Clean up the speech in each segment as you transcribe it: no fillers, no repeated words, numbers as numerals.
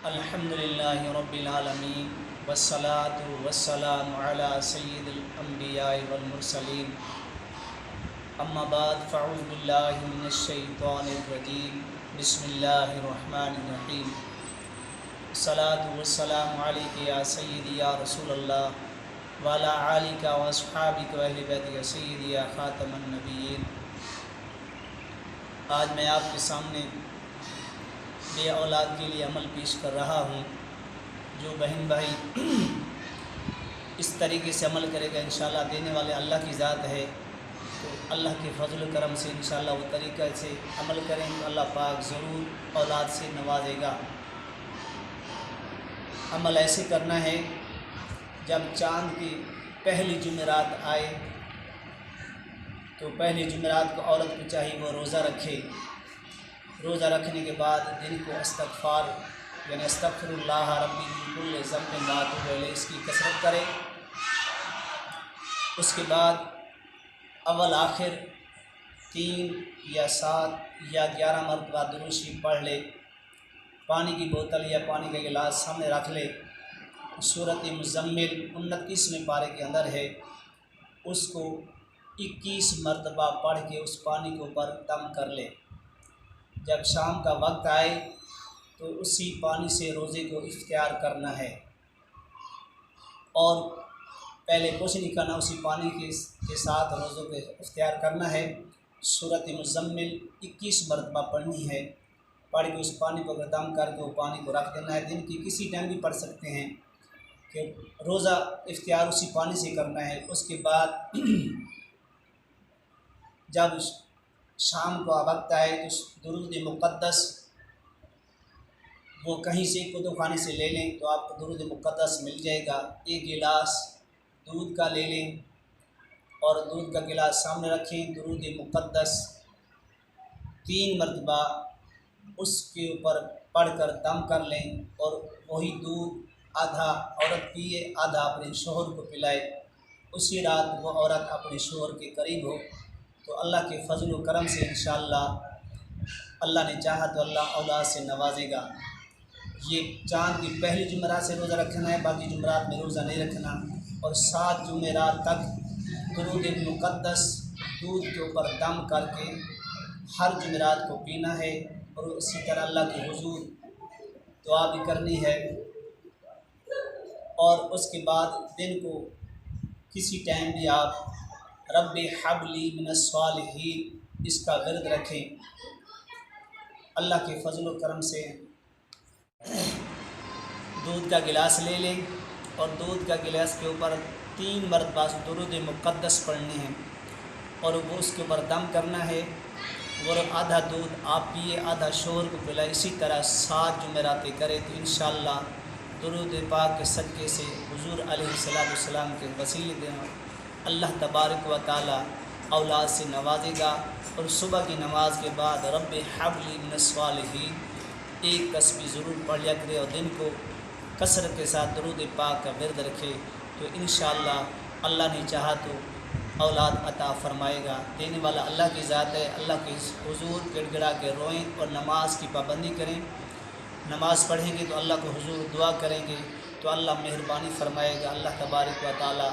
الحمدللہ رب العالمین والصلاة والسلام علی سید الانبیاء والمرسلین اما بعد فاعوذ باللہ من الشیطان الرجیم بسم اللہ الرحمن الرحیم الصلاة والسلام علیک یا سیدی یا رسول اللہ وعلی آلک واصحابک واہل بیتک سیدی یا خاتم النبیین۔ آج میں آپ کے سامنے بے اولاد کے لیے عمل پیش کر رہا ہوں۔ جو بہن بھائی اس طریقے سے عمل کرے گا انشاءاللہ دینے والے اللہ کی ذات ہے، تو اللہ کے فضل و کرم سے انشاءاللہ وہ طریقہ سے عمل کریں تو اللہ پاک ضرور اولاد سے نوازے گا۔ عمل ایسے کرنا ہے جب چاند کی پہلی جمعرات آئے تو پہلی جمعرات کو عورت کو چاہیے وہ روزہ رکھے۔ روزہ رکھنے کے بعد دن کو استغفار یعنی استغفر اللہ ربی من کل ذنب واتوب الیہ اس کی کثرت کرے۔ اس کے بعد اول آخر 3 یا 7 یا 11 مرتبہ درود شریف پڑھ لے۔ پانی کی بوتل یا پانی کا گلاس سامنے رکھ لے۔ سورۃ مزمل 29ویں پارے کے اندر ہے، اس کو 21 مرتبہ پڑھ کے اس پانی کے اوپر دم کر لے۔ جب شام کا وقت آئے تو اسی پانی سے روزے کو اختیار کرنا ہے، اور پہلے کچھ نہیں کرنا، اسی پانی کے ساتھ روزوں کو اختیار کرنا ہے۔ سورۃ مزمل 21 مرتبہ پڑھنی ہے، پڑھ کے اس پانی کو دم کر کے وہ پانی کو رکھ دینا ہے۔ دن کی کسی ٹائم بھی پڑھ سکتے ہیں کہ روزہ اختیار اسی پانی سے کرنا ہے۔ اس کے بعد جب شام کا وقت آئے تو درود مقدس وہ کہیں سے کتب خانے سے لے لیں تو آپ کو درود مقدس مل جائے گا۔ ایک گلاس دودھ کا لے لیں اور دودھ کا گلاس سامنے رکھیں، درود مقدس 3 مرتبہ اس کے اوپر پڑھ کر دم کر لیں، اور وہی دودھ آدھا عورت پیے آدھا اپنے شوہر کو پلائے۔ اسی رات وہ عورت اپنے شوہر کے قریب ہو تو اللہ کے فضل و کرم سے انشاءاللہ اللہ نے چاہا تو اللہ اولاد سے نوازے گا۔ یہ چاند کی پہلی جمعرات سے روزہ رکھنا ہے، باقی جمعرات میں روزہ نہیں رکھنا، اور 7 جمعرات تک درود مقدس دودھ کے اوپر دم کر کے ہر جمعرات کو پینا ہے، اور اسی طرح اللہ کے حضور دعا بھی کرنی ہے۔ اور اس کے بعد دن کو کسی ٹائم بھی آپ رب حب لی من الصالحین اس کا ورد رکھیں۔ اللہ کے فضل و کرم سے دودھ کا گلاس لے لیں، اور دودھ کا گلاس کے اوپر 3 مرتبہ درود مقدس پڑھنے ہیں، اور وہ اس کے اوپر دم کرنا ہے، اور آدھا دودھ آپ پیے آدھا شوہر کو پلائے۔ اسی طرح 7 جمعراتیں کرے تو انشاءاللہ درود پاک کے صدقے سے حضور علیہ السلام کے وسیلے دینا اللہ تبارک و تعالی اولاد سے نوازے گا۔ اور صبح کی نماز کے بعد رب حب لی من الصالحین ایک تسبیح ضرور پڑھ لیا کرے، اور دن کو کثرت کے ساتھ درود پاک کا ورد رکھے تو انشاءاللہ اللہ نے چاہا تو اولاد عطا فرمائے گا۔ دینے والا اللہ کی ذات ہے۔ اللہ کے حضور گڑ گڑا کے روئیں اور نماز کی پابندی کریں۔ نماز پڑھیں گے تو اللہ کو حضور دعا کریں گے تو اللہ مہربانی فرمائے گا، اللہ تبارک و تعالی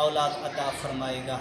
اولاد عطا فرمائے گا۔